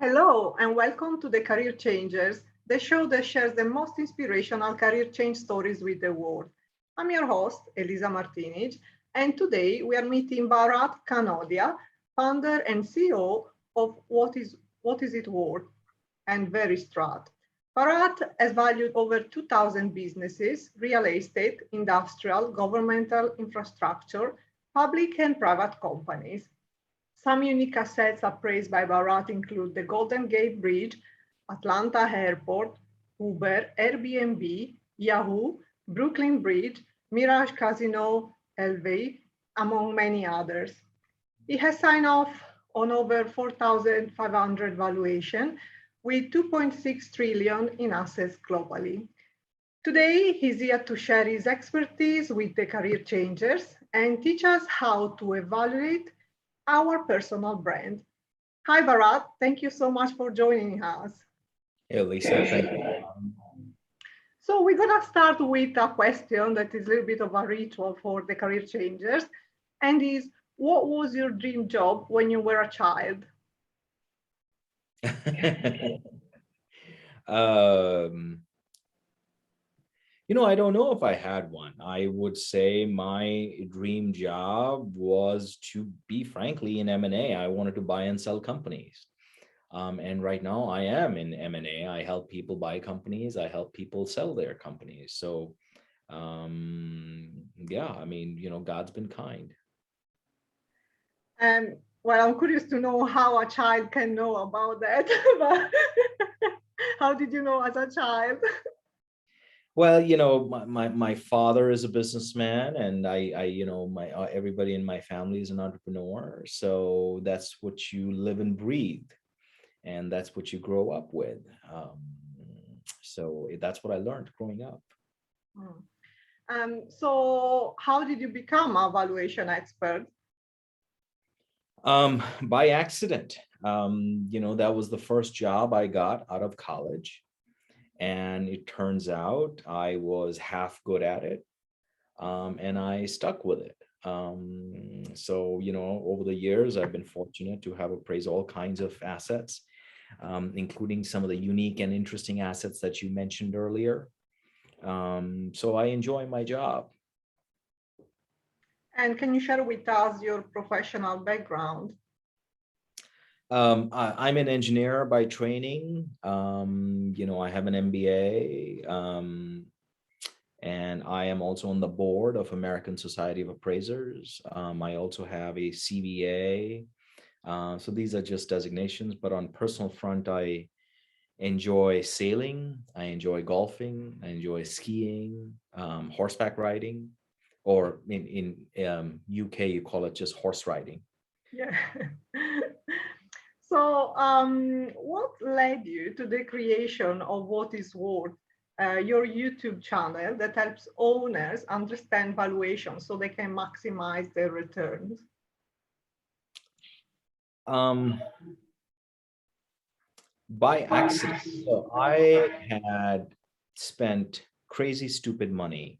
Hello, and welcome to the Career Changers, the show that shares the most inspirational career change stories with the world. I'm your host, Elisa Martinez, and today we are meeting Bharat Kanodia, founder and CEO of What is It Worth and Very Strat. Bharat has valued over 2,000 businesses, real estate, industrial, governmental infrastructure, public and private companies. Some unique assets appraised by Bharat include the Golden Gate Bridge, Atlanta Airport, Uber, Airbnb, Yahoo, Brooklyn Bridge, Mirage Casino LV, among many others. He has signed off on over 4,500 valuation with 2.6 trillion in assets globally. Today, he's here to share his expertise with the career changers and teach us how to evaluate our personal brand. Hi, Bharat. Thank you so much for joining us. Hey, Lisa, thank you. So we're going to start with a question that is a little bit of a ritual for the career changers, and is, what was your dream job when you were a child? I don't know if I had one. I would say my dream job was to be, frankly, in M&A. I wanted to buy and sell companies. And right now I am in M&A. I help people buy companies. I help people sell their companies. So, God's been kind. Well, I'm curious to know how a child can know about that. But how did you know as a child? Well, my father is a businessman, and my everybody in my family is an entrepreneur. So that's what you live and breathe, and that's what you grow up with. So that's what I learned growing up. So how did you become a valuation expert? By accident. That was the first job I got out of college. And it turns out I was half good at it, and I stuck with it. So, over the years, I've been fortunate to have appraised all kinds of assets, including some of the unique and interesting assets that you mentioned earlier. So I enjoy my job. And can you share with us your professional background? I'm an engineer by training. I have an MBA, and I am also on the board of American Society of Appraisers. I also have a CVA. So these are just designations, but on personal front, I enjoy sailing, I enjoy golfing, I enjoy skiing, horseback riding, or in UK, you call it just horse riding. Yeah. So what led you to the creation of What is Worth, your YouTube channel that helps owners understand valuation so they can maximize their returns? By accident. So I had spent crazy, stupid money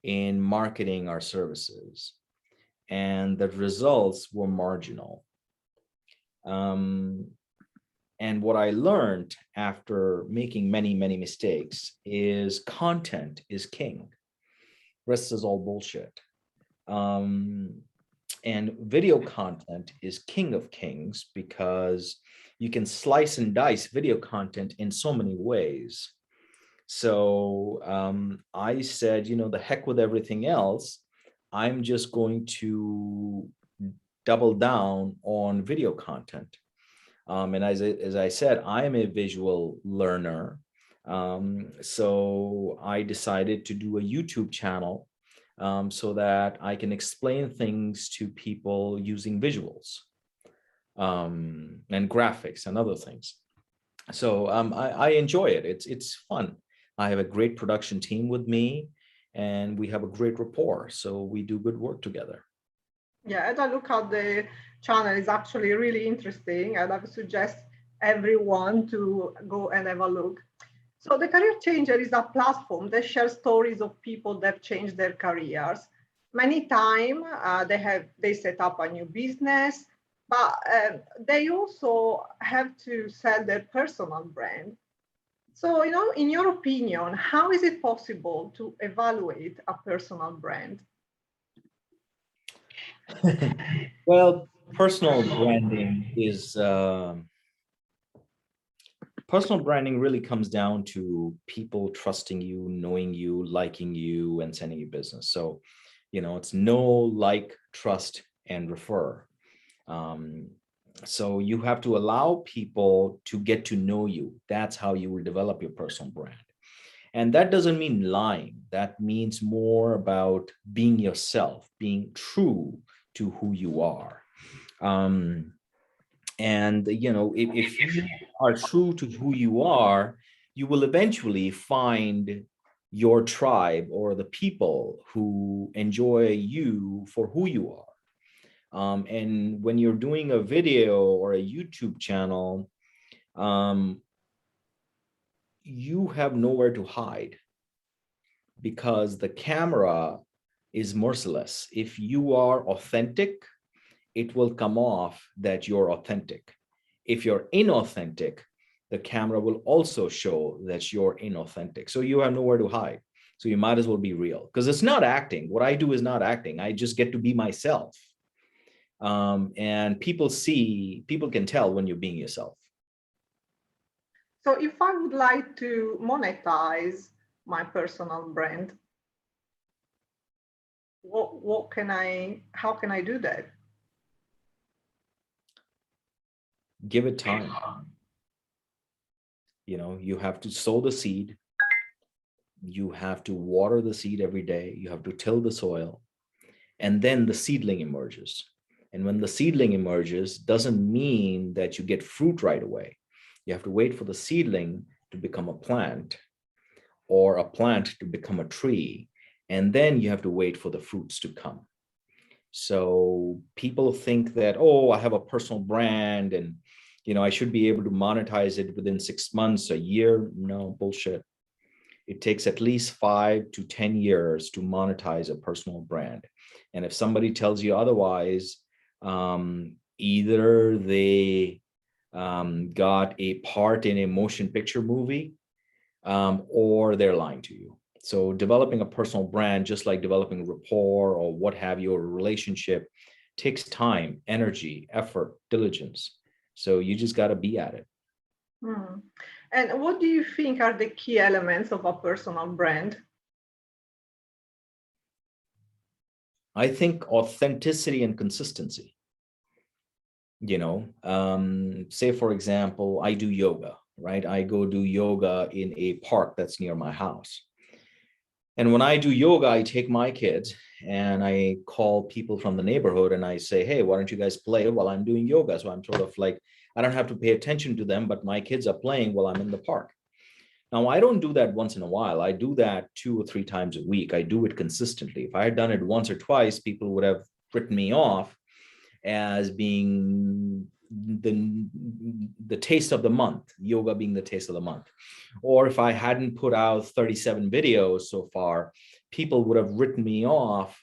in marketing our services, and the results were marginal. And what I learned after making many, many mistakes is content is king. Rest is all bullshit. And video content is king of kings because you can slice and dice video content in so many ways. So I said, the heck with everything else. I'm just going to double down on video content. And as I said, I am a visual learner. So I decided to do a YouTube channel so that I can explain things to people using visuals and graphics and other things. So I enjoy it. It's fun. I have a great production team with me, and we have a great rapport. So we do good work together. Yeah, as I look at the channel, it's actually really interesting, and I would suggest everyone to go and have a look. So the Career Changer is a platform that shares stories of people that changed their careers. Many times they set up a new business, but they also have to sell their personal brand. So, in your opinion, how is it possible to evaluate a personal brand? Well, personal branding is personal branding really comes down to people trusting you, knowing you, liking you, and sending you business. So, it's know, like, trust, and refer. Um, so you have to allow people to get to know you. That's how you will develop your personal brand. And that doesn't mean lying. That means more about being yourself, being true to who you are. And if you are true to who you are, you will eventually find your tribe or the people who enjoy you for who you are. And when you're doing a video or a YouTube channel, you have nowhere to hide because the camera is merciless. If you are authentic, it will come off that you're authentic. If you're inauthentic, the camera will also show that you're inauthentic. So you have nowhere to hide. So you might as well be real, because it's not acting. What I do is not acting. I just get to be myself. And people can tell when you're being yourself. So if I would like to monetize my personal brand, how can I do that? Give it time. You have to sow the seed. You have to water the seed every day. You have to till the soil. And then the seedling emerges. And when the seedling emerges, doesn't mean that you get fruit right away. You have to wait for the seedling to become a plant, or a plant to become a tree. And then you have to wait for the fruits to come. So people think that, oh, I have a personal brand and I should be able to monetize it within 6 months, a year. No, bullshit. It takes at least 5 to 10 years to monetize a personal brand. And if somebody tells you otherwise, either they got a part in a motion picture movie, or they're lying to you. So developing a personal brand, just like developing rapport or what have you, or a relationship, takes time, energy, effort, diligence. So you just got to be at it. And what do you think are the key elements of a personal brand? I think authenticity and consistency. Say, for example, I do yoga, right? I go do yoga in a park that's near my house. And when I do yoga, I take my kids and I call people from the neighborhood and I say, hey, why don't you guys play while I'm doing yoga? So I'm sort of like, I don't have to pay attention to them, but my kids are playing while I'm in the park. Now, I don't do that once in a while. I do that 2 or 3 times a week. I do it consistently. If I had done it once or twice, people would have written me off as being the taste of the month, yoga being the taste of the month. Or if I hadn't put out 37 videos so far, people would have written me off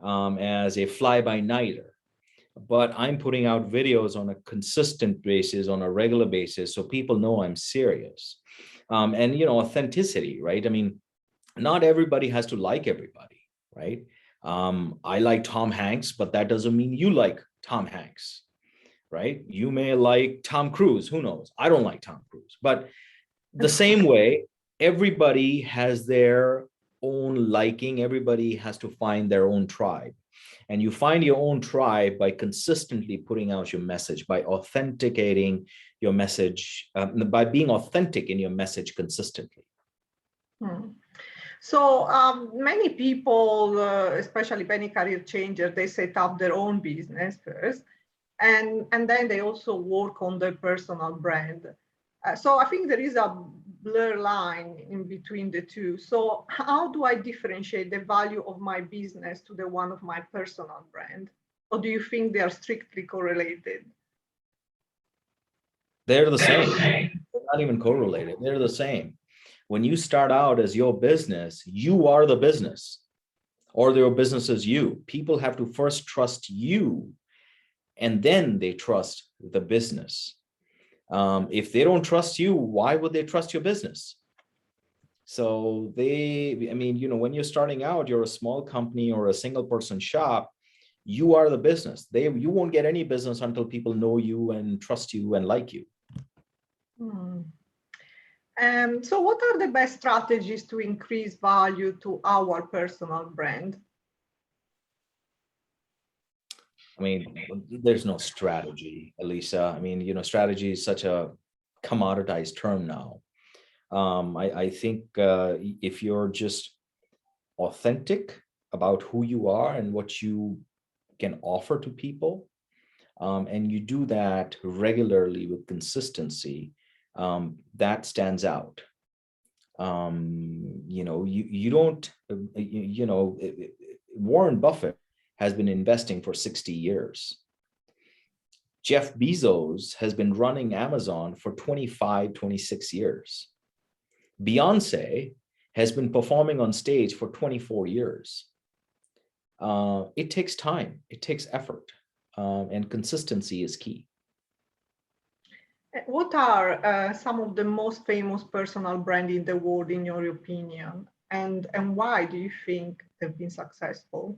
as a fly-by-nighter. But I'm putting out videos on a consistent basis, on a regular basis, so people know I'm serious. And authenticity, right? I mean, not everybody has to like everybody, right? I like Tom Hanks, but that doesn't mean you like Tom Hanks, right? You may like Tom Cruise, who knows? I don't like Tom Cruise, but the same way, everybody has their own liking. Everybody has to find their own tribe. And you find your own tribe by consistently putting out your message, by authenticating your message, by being authentic in your message consistently. So many people, especially many career changers, they set up their own business first, and then they also work on their personal brand. So I think there is a blur line in between the two. So how do I differentiate the value of my business to the one of my personal brand? Or do you think they are strictly correlated? They're the same. They're not even correlated. They're the same. When you start out as your business, you are the business, or your business is you. People have to first trust you. and then they trust the business. If they don't trust you, why would they trust your business? So I mean, when you're starting out, you're a small company or a single person shop, you are the business. You won't get any business until people know you and trust you and like you. Hmm. So what are the best strategies to increase value to our personal brand? I mean, there's no strategy, Elisa. I mean, strategy is such a commoditized term now. I think if you're just authentic about who you are and what you can offer to people, and you do that regularly with consistency, that stands out. You don't, Warren Buffett has been investing for 60 years. Jeff Bezos has been running Amazon for 25, 26 years. Beyonce has been performing on stage for 24 years. It takes time, it takes effort, and consistency is key. What are some of the most famous personal brands in the world, in your opinion? And why do you think they've been successful?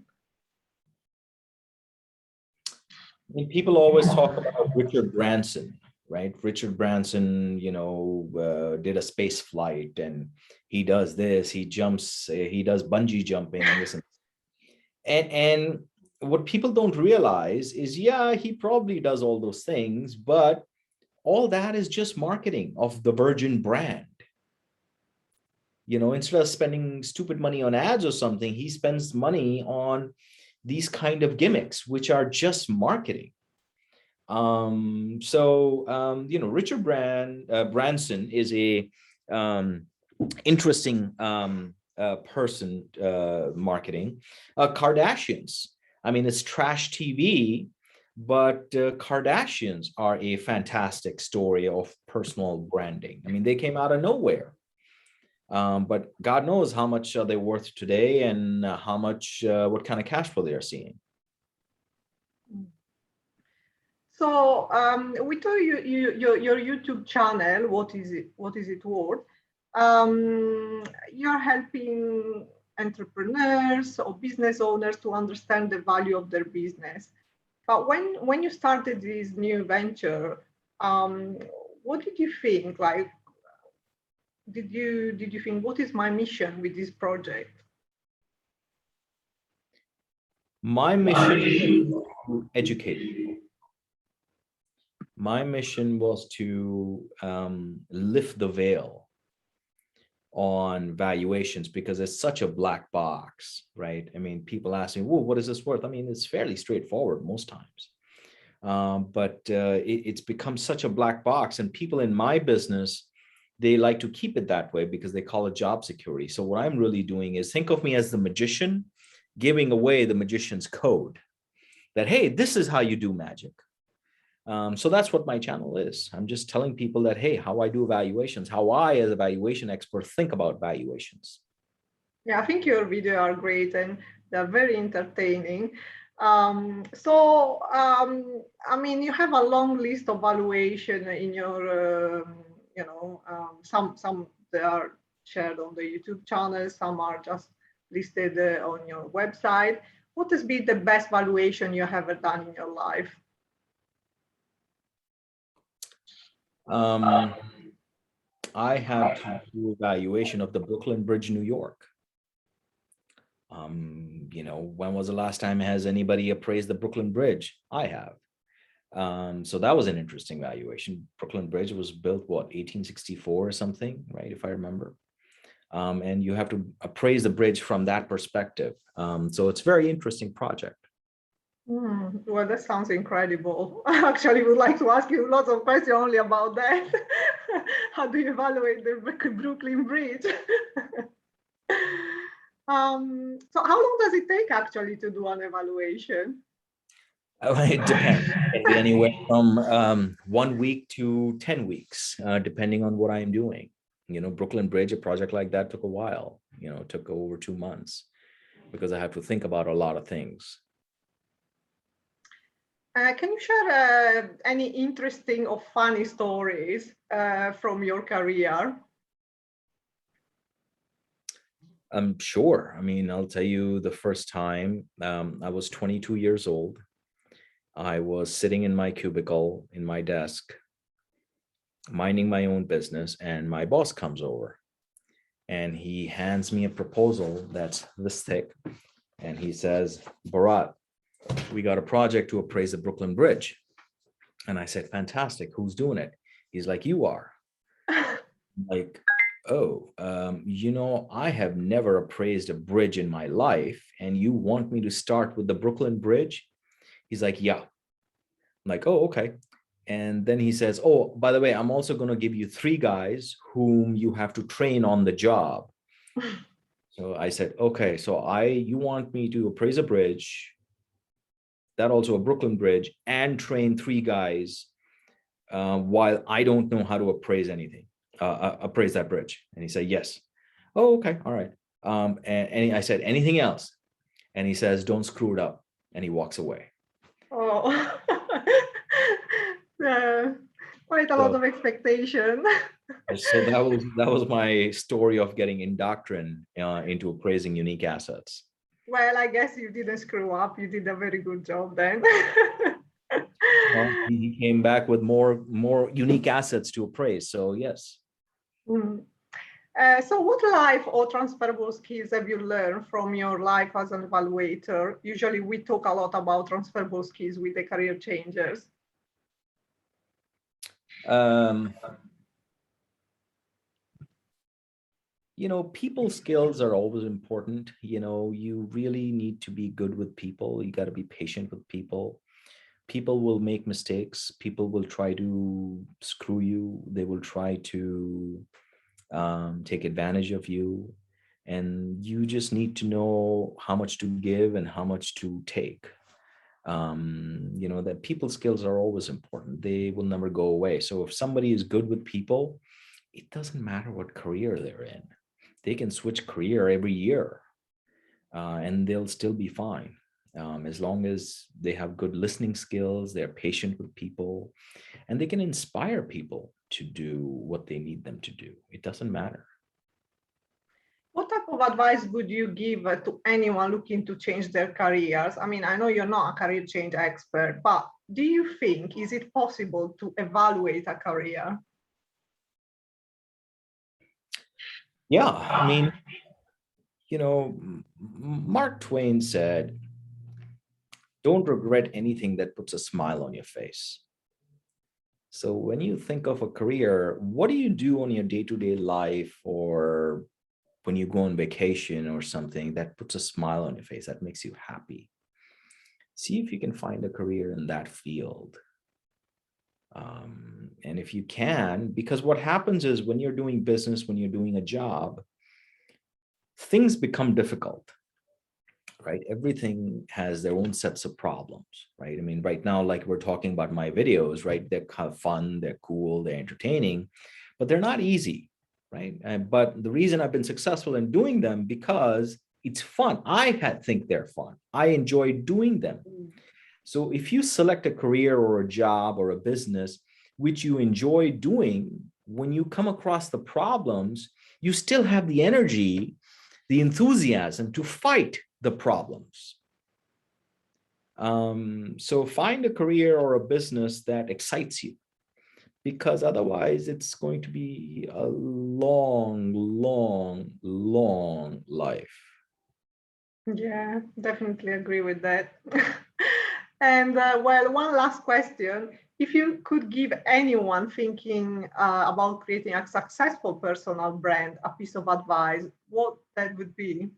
I mean, people always talk about Richard Branson, right? Richard Branson, did a space flight, and he does this, he jumps, he does bungee jumping, and this, and what people don't realize is, yeah, he probably does all those things, but all that is just marketing of the Virgin brand. Instead of spending stupid money on ads or something, he spends money on these kind of gimmicks, which are just marketing. Richard Branson is a interesting person marketing. Kardashians, I mean, it's trash TV, but Kardashians are a fantastic story of personal branding. I mean, they came out of nowhere. But God knows how much are they worth today, and what kind of cash flow they are seeing. So we told your YouTube channel, what is it worth? You're helping entrepreneurs or business owners to understand the value of their business. But when you started this new venture, what did you think? Like, did you think, what is my mission with this project? My mission was to educate people. My mission was to lift the veil on valuations, because it's such a black box, right? I mean, people ask me, well, what is this worth? I mean, it's fairly straightforward most times. But it's become such a black box, and people in my business, they like to keep it that way because they call it job security. So what I'm really doing is, think of me as the magician giving away the magician's code, that, hey, this is how you do magic. So that's what my channel is. I'm just telling people that, hey, how I do valuations, how I, as a valuation expert, think about valuations. Yeah, I think your videos are great and they're very entertaining. I mean, you have a long list of valuation in your, some they are shared on the YouTube channel, some are just listed on your website. What has been the best valuation you have ever done in your life? I had to do a valuation of the Brooklyn Bridge, New York. When was the last time has anybody appraised the Brooklyn Bridge? I have. So that was an interesting valuation. Brooklyn Bridge was built, what, 1864 or something, right? If I remember. And you have to appraise the bridge from that perspective. So it's a very interesting project. Well, that sounds incredible. I actually would like to ask you lots of questions only about that. How do you evaluate the Brooklyn Bridge? So how long does it take actually to do an evaluation? It depends. It can be anywhere from 1 week to 10 weeks, depending on what I'm doing. Brooklyn Bridge, a project like that took a while. It took over 2 months because I have to think about a lot of things. Can you share any interesting or funny stories from your career? Sure. I mean, I'll tell you the first time I was 22 years old. I was sitting in my cubicle in my desk, minding my own business, and my boss comes over and he hands me a proposal that's this thick. And he says, Bharat, we got a project to appraise the Brooklyn Bridge. And I said, fantastic. Who's doing it? He's like, you are. Like, oh, I have never appraised a bridge in my life, and you want me to start with the Brooklyn Bridge? He's like, yeah. I'm like, oh, okay. And then he says, oh, by the way, I'm also going to give you 3 guys whom you have to train on the job. So I said, okay, so you want me to appraise a bridge, that also a Brooklyn Bridge, and train 3 guys while I don't know how to appraise anything, appraise that bridge. And he said, yes. Oh, okay, all right. And I said, anything else? And he says, don't screw it up. And he walks away. Oh, quite a lot of expectation. So that was my story of getting indoctrinated into appraising unique assets. Well, I guess you didn't screw up. You did a very good job then. Well, he came back with more unique assets to appraise. So yes. Mm. So what life or transferable skills have you learned from your life as an evaluator? Usually we talk a lot about transferable skills with the career changers. People skills are always important. You really need to be good with people. You got to be patient with people. People will make mistakes. People will try to screw you. They will try to take advantage of you. And you just need to know how much to give and how much to take. That people skills are always important. They will never go away. So if somebody is good with people, it doesn't matter what career they're in. They can switch career every year and they'll still be fine. As long as they have good listening skills, they're patient with people, and they can inspire people to do what they need them to do. It doesn't matter. What type of advice would you give to anyone looking to change their careers? I mean, I know you're not a career change expert, but do you think, is it possible to evaluate a career? Yeah, I mean, Mark Twain said, don't regret anything that puts a smile on your face. So when you think of a career, what do you do on your day-to-day life, or when you go on vacation or something that puts a smile on your face, that makes you happy? See if you can find a career in that field. And if you can, because what happens is when you're doing business, when you're doing a job, things become difficult, right? Everything has their own sets of problems, right? I mean, right now, like we're talking about my videos, right? They're kind of fun, they're cool, they're entertaining, but they're not easy, right? But the reason I've been successful in doing them because it's fun. I think they're fun. I enjoy doing them. So if you select a career or a job or a business which you enjoy doing, when you come across the problems, you still have the energy, the enthusiasm to fight the problems. So find a career or a business that excites you, because otherwise it's going to be a long, long, long life. Yeah, definitely agree with that. And well, one last question. If you could give anyone thinking about creating a successful personal brand a piece of advice, what that would be?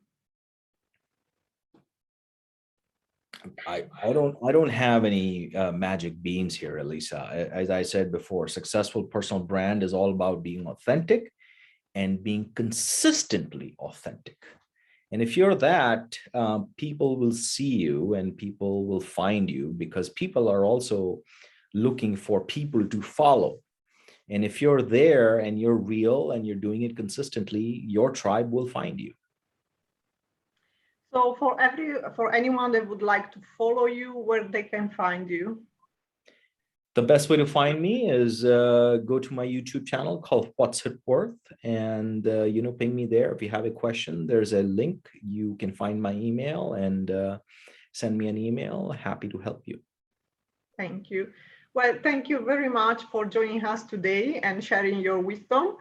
I don't have any magic beans here, Elisa. As I said before, successful personal brand is all about being authentic and being consistently authentic. And if you're that, people will see you and people will find you, because people are also looking for people to follow. And if you're there and you're real and you're doing it consistently, your tribe will find you. So for anyone that would like to follow you, where they can find you? The best way to find me is go to my YouTube channel called What's It Worth, and ping me there. If you have a question, there's a link. You can find my email and send me an email. Happy to help you. Thank you. Well, thank you very much for joining us today and sharing your wisdom.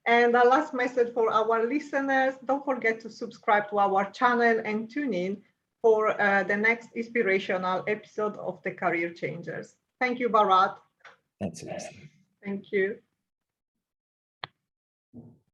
And the last message for our listeners, don't forget to subscribe to our channel and tune in for the next inspirational episode of the Career Changers. Thank you, Bharat. That's it. Thank you.